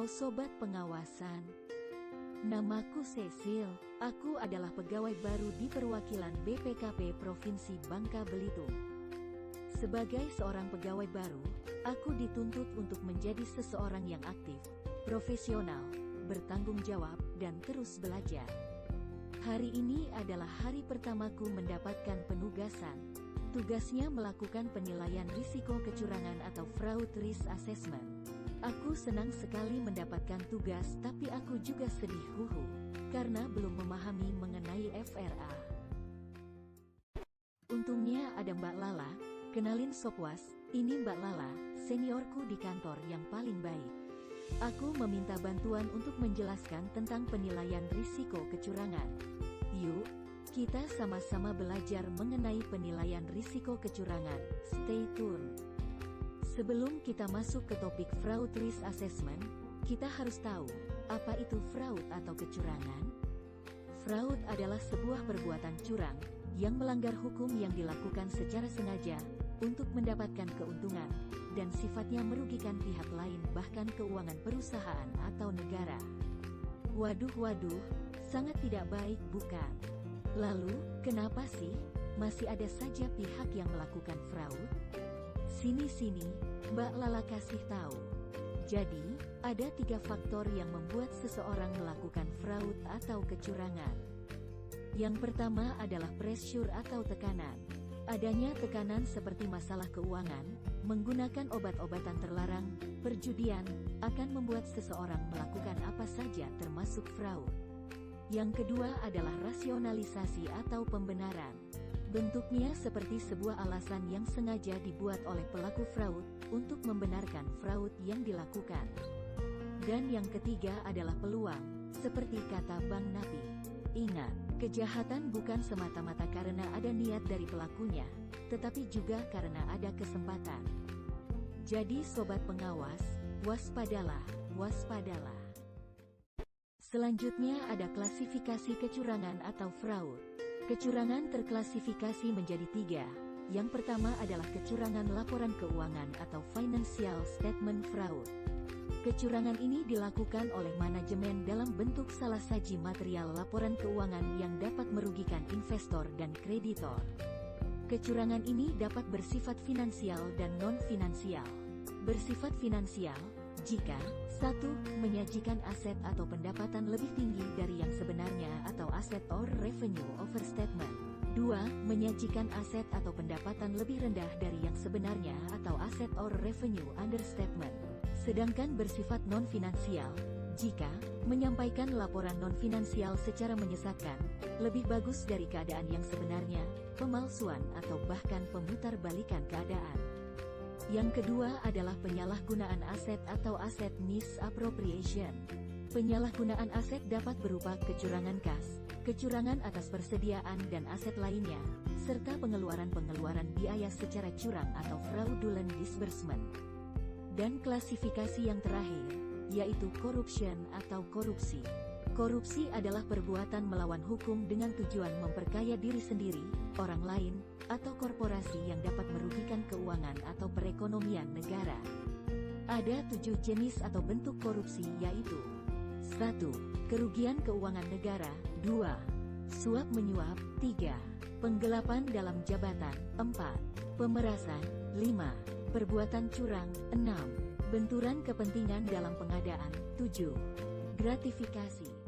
Halo Sobat Pengawasan. Namaku Cecil, aku adalah pegawai baru di perwakilan BPKP Provinsi Bangka Belitung. Sebagai seorang pegawai baru, aku dituntut untuk menjadi seseorang yang aktif, profesional, bertanggung jawab, dan terus belajar. Hari ini adalah hari pertamaku mendapatkan penugasan. Tugasnya melakukan penilaian risiko kecurangan atau fraud risk assessment. Aku senang sekali mendapatkan tugas, tapi aku juga sedih karena belum memahami mengenai FRA. Untungnya ada Mbak Lala, kenalin Sopwas, ini Mbak Lala, seniorku di kantor yang paling baik. Aku meminta bantuan untuk menjelaskan tentang penilaian risiko kecurangan. Yuk, kita sama-sama belajar mengenai penilaian risiko kecurangan. Stay tune. Sebelum kita masuk ke topik fraud risk assessment, kita harus tahu, apa itu fraud atau kecurangan? Fraud adalah sebuah perbuatan curang, yang melanggar hukum yang dilakukan secara sengaja, untuk mendapatkan keuntungan, dan sifatnya merugikan pihak lain bahkan keuangan perusahaan atau negara. Waduh, sangat tidak baik bukan? Lalu, kenapa sih, masih ada saja pihak yang melakukan fraud? Sini, Mbak Lala kasih tahu. Jadi, ada 3 faktor yang membuat seseorang melakukan fraud atau kecurangan. Yang pertama adalah pressure atau tekanan. Adanya tekanan seperti masalah keuangan, menggunakan obat-obatan terlarang, perjudian, akan membuat seseorang melakukan apa saja termasuk fraud. Yang kedua adalah rasionalisasi atau pembenaran. Bentuknya seperti sebuah alasan yang sengaja dibuat oleh pelaku fraud untuk membenarkan fraud yang dilakukan. Dan yang ketiga adalah peluang, seperti kata Bang Napi. Ingat, kejahatan bukan semata-mata karena ada niat dari pelakunya, tetapi juga karena ada kesempatan. Jadi sobat pengawas, waspadalah. Selanjutnya ada klasifikasi kecurangan atau fraud. Kecurangan terklasifikasi menjadi 3. Yang pertama adalah kecurangan laporan keuangan atau financial statement fraud. Kecurangan ini dilakukan oleh manajemen dalam bentuk salasaji material laporan keuangan yang dapat merugikan investor dan kreditor. Kecurangan ini dapat bersifat finansial dan non-finansial. Bersifat finansial, jika 1. Menyajikan aset atau pendapatan lebih tinggi dari yang sebenarnya atau aset or revenue overstatement. 2. Menyajikan aset atau pendapatan lebih rendah dari yang sebenarnya atau aset or revenue understatement. Sedangkan bersifat non-finansial, jika menyampaikan laporan non-finansial secara menyesatkan, lebih bagus dari keadaan yang sebenarnya, pemalsuan atau bahkan pemutarbalikan keadaan. Yang kedua adalah penyalahgunaan aset atau aset misappropriation. Penyalahgunaan aset dapat berupa kecurangan kas, kecurangan atas persediaan dan aset lainnya, serta pengeluaran biaya secara curang atau fraudulent disbursement. Dan klasifikasi yang terakhir, yaitu corruption atau korupsi. Korupsi adalah perbuatan melawan hukum dengan tujuan memperkaya diri sendiri, orang lain, atau korporasi yang dapat merugikan keuangan atau perekonomian negara. Ada 7 jenis atau bentuk korupsi yaitu 1. Kerugian keuangan negara. 2. Suap menyuap. 3. Penggelapan dalam jabatan. 4. Pemerasan. 5. Perbuatan curang. 6. Benturan kepentingan dalam pengadaan. 7. Gratifikasi.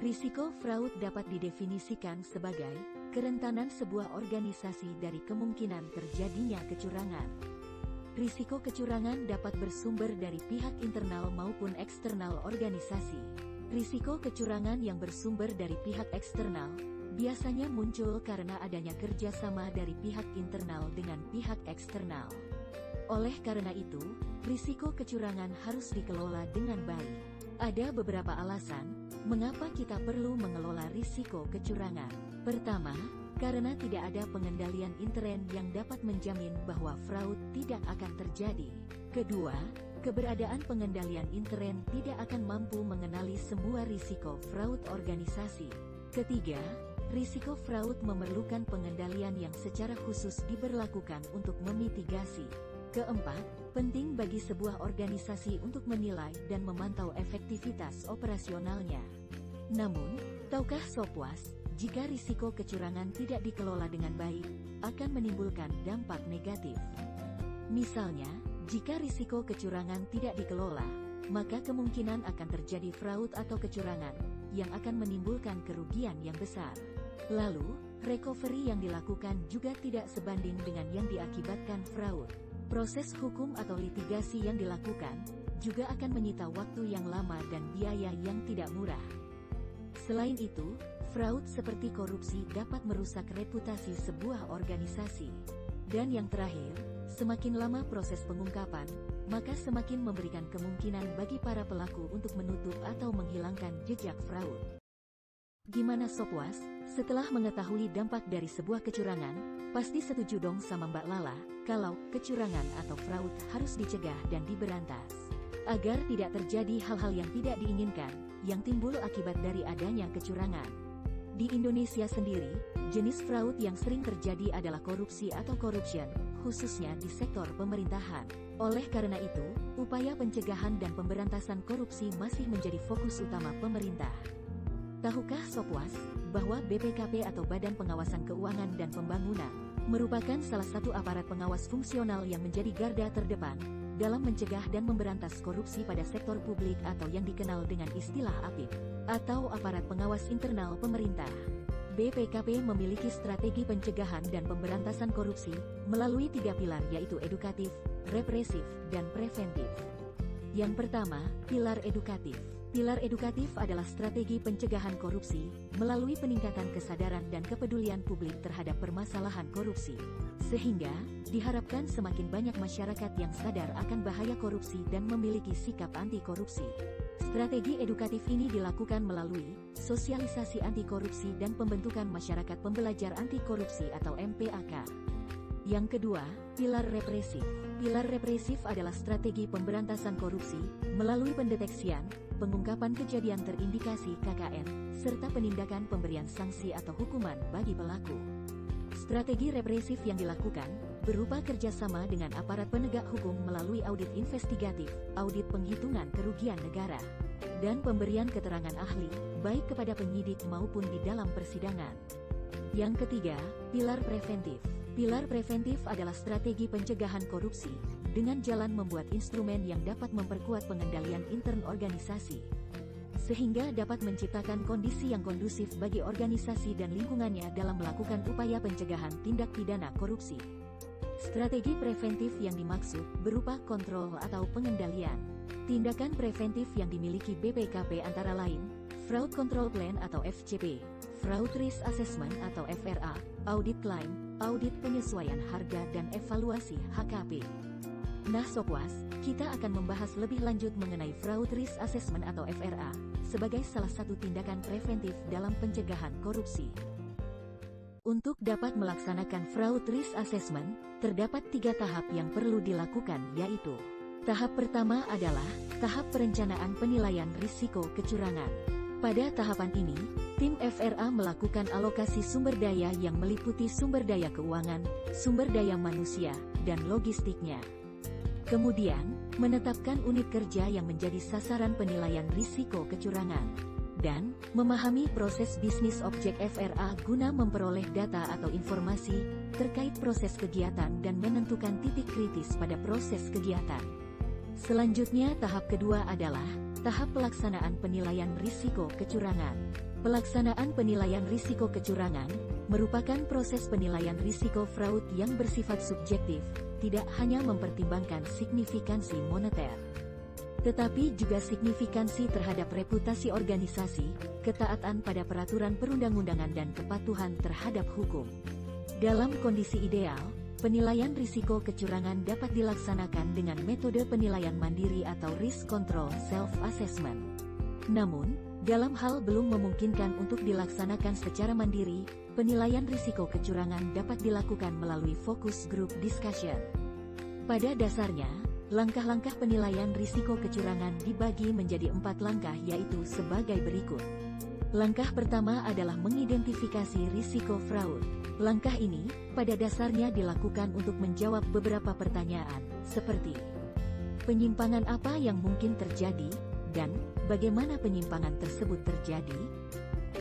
Risiko fraud dapat didefinisikan sebagai kerentanan sebuah organisasi dari kemungkinan terjadinya kecurangan. Risiko kecurangan dapat bersumber dari pihak internal maupun eksternal organisasi. Risiko kecurangan yang bersumber dari pihak eksternal biasanya muncul karena adanya kerjasama dari pihak internal dengan pihak eksternal. Oleh karena itu, risiko kecurangan harus dikelola dengan baik. Ada beberapa alasan mengapa kita perlu mengelola risiko kecurangan. Pertama, karena tidak ada pengendalian intern yang dapat menjamin bahwa fraud tidak akan terjadi. Kedua, keberadaan pengendalian intern tidak akan mampu mengenali semua risiko fraud organisasi. Ketiga, risiko fraud memerlukan pengendalian yang secara khusus diberlakukan untuk memitigasi. Keempat, Penting bagi sebuah organisasi untuk menilai dan memantau efektivitas operasionalnya. Namun, tahukah Sopwas, jika risiko kecurangan tidak dikelola dengan baik, akan menimbulkan dampak negatif. Misalnya, jika risiko kecurangan tidak dikelola, maka kemungkinan akan terjadi fraud atau kecurangan, yang akan menimbulkan kerugian yang besar. Lalu, recovery yang dilakukan juga tidak sebanding dengan yang diakibatkan fraud. Proses hukum atau litigasi yang dilakukan juga akan menyita waktu yang lama dan biaya yang tidak murah. Selain itu, fraud seperti korupsi dapat merusak reputasi sebuah organisasi. Dan yang terakhir, semakin lama proses pengungkapan, maka semakin memberikan kemungkinan bagi para pelaku untuk menutup atau menghilangkan jejak fraud. Gimana Sopwas? Setelah mengetahui dampak dari sebuah kecurangan, pasti setuju dong sama Mbak Lala, kalau kecurangan atau fraud harus dicegah dan diberantas. Agar tidak terjadi hal-hal yang tidak diinginkan, yang timbul akibat dari adanya kecurangan. Di Indonesia sendiri, jenis fraud yang sering terjadi adalah korupsi atau corruption, khususnya di sektor pemerintahan. Oleh karena itu, upaya pencegahan dan pemberantasan korupsi masih menjadi fokus utama pemerintah. Tahukah Sopwas, bahwa BPKP atau Badan Pengawasan Keuangan dan Pembangunan, merupakan salah satu aparat pengawas fungsional yang menjadi garda terdepan dalam mencegah dan memberantas korupsi pada sektor publik atau yang dikenal dengan istilah APIP, atau aparat pengawas internal pemerintah. BPKP memiliki strategi pencegahan dan pemberantasan korupsi melalui 3 pilar yaitu edukatif, represif, dan preventif. Yang pertama, pilar edukatif. Pilar edukatif adalah strategi pencegahan korupsi melalui peningkatan kesadaran dan kepedulian publik terhadap permasalahan korupsi. Sehingga, diharapkan semakin banyak masyarakat yang sadar akan bahaya korupsi dan memiliki sikap anti korupsi. Strategi edukatif ini dilakukan melalui sosialisasi anti korupsi dan pembentukan masyarakat pembelajar anti korupsi atau MPAK. Yang kedua, pilar represif. Pilar represif adalah strategi pemberantasan korupsi melalui pendeteksian, pengungkapan kejadian terindikasi KKN, serta penindakan pemberian sanksi atau hukuman bagi pelaku. Strategi represif yang dilakukan berupa kerjasama dengan aparat penegak hukum melalui audit investigatif, audit penghitungan kerugian negara, dan pemberian keterangan ahli, baik kepada penyidik maupun di dalam persidangan. Yang ketiga, pilar preventif. Pilar preventif adalah strategi pencegahan korupsi dengan jalan membuat instrumen yang dapat memperkuat pengendalian intern organisasi, sehingga dapat menciptakan kondisi yang kondusif bagi organisasi dan lingkungannya dalam melakukan upaya pencegahan tindak pidana korupsi. Strategi preventif yang dimaksud berupa kontrol atau pengendalian. Tindakan preventif yang dimiliki BPKP antara lain, Fraud Control Plan atau FCP, Fraud Risk Assessment atau FRA, Audit Claim, Audit Penyesuaian Harga dan Evaluasi HKP. Nah Sopwas, kita akan membahas lebih lanjut mengenai Fraud Risk Assessment atau FRA, sebagai salah satu tindakan preventif dalam pencegahan korupsi. Untuk dapat melaksanakan Fraud Risk Assessment, terdapat 3 tahap yang perlu dilakukan yaitu: tahap pertama adalah tahap perencanaan penilaian risiko kecurangan. Pada tahapan ini, tim FRA melakukan alokasi sumber daya yang meliputi sumber daya keuangan, sumber daya manusia, dan logistiknya. Kemudian, menetapkan unit kerja yang menjadi sasaran penilaian risiko kecurangan. Dan, memahami proses bisnis objek FRA guna memperoleh data atau informasi terkait proses kegiatan dan menentukan titik kritis pada proses kegiatan. Selanjutnya tahap kedua adalah tahap pelaksanaan penilaian risiko kecurangan. Pelaksanaan penilaian risiko kecurangan merupakan proses penilaian risiko fraud yang bersifat subjektif, tidak hanya mempertimbangkan signifikansi moneter, tetapi juga signifikansi terhadap reputasi organisasi, ketaatan pada peraturan perundang-undangan dan kepatuhan terhadap hukum. Dalam kondisi ideal, penilaian risiko kecurangan dapat dilaksanakan dengan metode penilaian mandiri atau risk control self-assessment. Namun, dalam hal belum memungkinkan untuk dilaksanakan secara mandiri, penilaian risiko kecurangan dapat dilakukan melalui focus group discussion. Pada dasarnya, langkah-langkah penilaian risiko kecurangan dibagi menjadi 4 langkah yaitu sebagai berikut. Langkah pertama adalah mengidentifikasi risiko fraud. Langkah ini, pada dasarnya dilakukan untuk menjawab beberapa pertanyaan, seperti: Penyimpangan apa yang mungkin terjadi, dan bagaimana penyimpangan tersebut terjadi?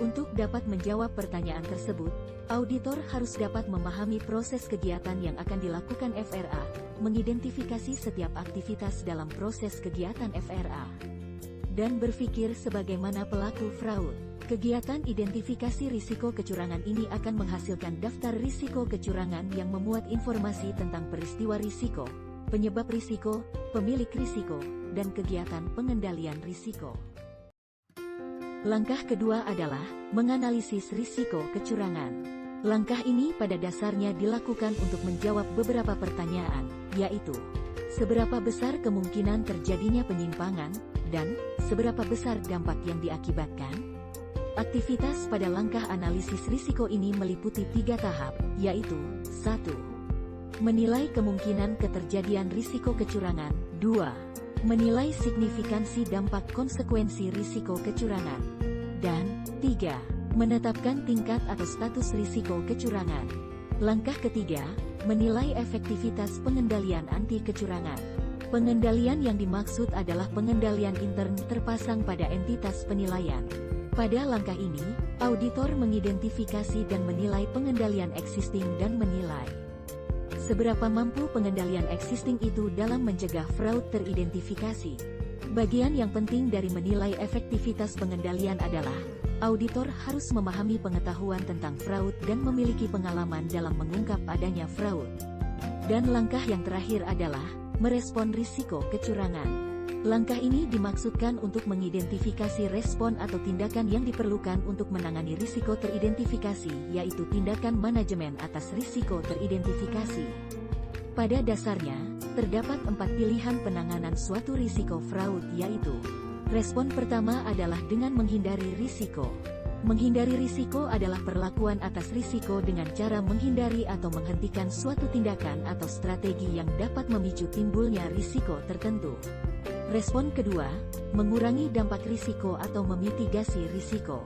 Untuk dapat menjawab pertanyaan tersebut, auditor harus dapat memahami proses kegiatan yang akan dilakukan FRA, mengidentifikasi setiap aktivitas dalam proses kegiatan FRA, dan berpikir sebagaimana pelaku fraud. Kegiatan identifikasi risiko kecurangan ini akan menghasilkan daftar risiko kecurangan yang memuat informasi tentang peristiwa risiko, penyebab risiko, pemilik risiko, dan kegiatan pengendalian risiko. Langkah kedua adalah menganalisis risiko kecurangan. Langkah ini pada dasarnya dilakukan untuk menjawab beberapa pertanyaan, yaitu seberapa besar kemungkinan terjadinya penyimpangan, dan seberapa besar dampak yang diakibatkan. Aktivitas pada langkah analisis risiko ini meliputi 3 tahap, yaitu 1. Menilai kemungkinan keterjadian risiko kecurangan. 2. Menilai signifikansi dampak konsekuensi risiko kecurangan. Dan 3. Menetapkan tingkat atau status risiko kecurangan. Langkah ketiga, menilai efektivitas pengendalian anti kecurangan. Pengendalian yang dimaksud adalah pengendalian intern terpasang pada entitas penilaian. Pada langkah ini, auditor mengidentifikasi dan menilai pengendalian existing dan menilai seberapa mampu pengendalian existing itu dalam mencegah fraud teridentifikasi. Bagian yang penting dari menilai efektivitas pengendalian adalah, auditor harus memahami pengetahuan tentang fraud dan memiliki pengalaman dalam mengungkap adanya fraud. Dan langkah yang terakhir adalah, merespon risiko kecurangan. Langkah ini dimaksudkan untuk mengidentifikasi respon atau tindakan yang diperlukan untuk menangani risiko teridentifikasi, yaitu tindakan manajemen atas risiko teridentifikasi. Pada dasarnya, terdapat 4 pilihan penanganan suatu risiko fraud, yaitu respon pertama adalah dengan menghindari risiko. Menghindari risiko adalah perlakuan atas risiko dengan cara menghindari atau menghentikan suatu tindakan atau strategi yang dapat memicu timbulnya risiko tertentu. Respon kedua, mengurangi dampak risiko atau memitigasi risiko.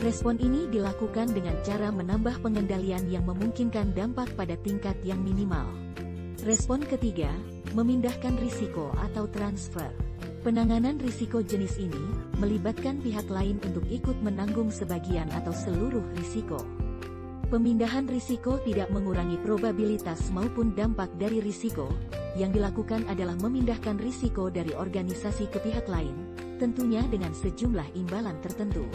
Respon ini dilakukan dengan cara menambah pengendalian yang memungkinkan dampak pada tingkat yang minimal. Respon ketiga, memindahkan risiko atau transfer. Penanganan risiko jenis ini melibatkan pihak lain untuk ikut menanggung sebagian atau seluruh risiko. Pemindahan risiko tidak mengurangi probabilitas maupun dampak dari risiko. Yang dilakukan adalah memindahkan risiko dari organisasi ke pihak lain, tentunya dengan sejumlah imbalan tertentu.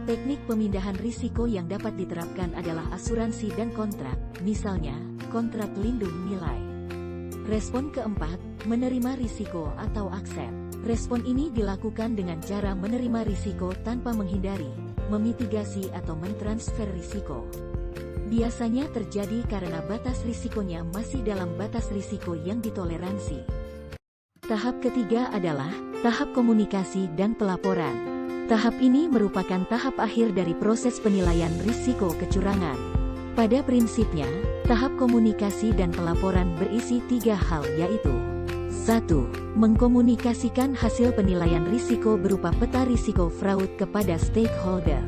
Teknik pemindahan risiko yang dapat diterapkan adalah asuransi dan kontrak, misalnya, kontrak lindung nilai. Respon keempat, menerima risiko atau accept. Respon ini dilakukan dengan cara menerima risiko tanpa menghindari, memitigasi atau mentransfer risiko. Biasanya terjadi karena batas risikonya masih dalam batas risiko yang ditoleransi. Tahap ketiga adalah tahap komunikasi dan pelaporan. Tahap ini merupakan tahap akhir dari proses penilaian risiko kecurangan. Pada prinsipnya, tahap komunikasi dan pelaporan berisi 3 hal, yaitu 1. Mengkomunikasikan hasil penilaian risiko berupa peta risiko fraud kepada stakeholder.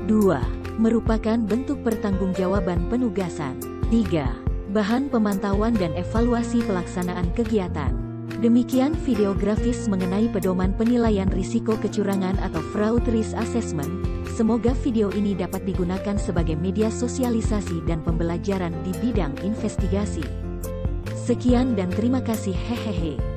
2. Merupakan bentuk pertanggungjawaban penugasan. 3. Bahan pemantauan dan evaluasi pelaksanaan kegiatan. Demikian video grafis mengenai pedoman penilaian risiko kecurangan atau fraud risk assessment. Semoga video ini dapat digunakan sebagai media sosialisasi dan pembelajaran di bidang investigasi. Sekian dan terima kasih, hehehe.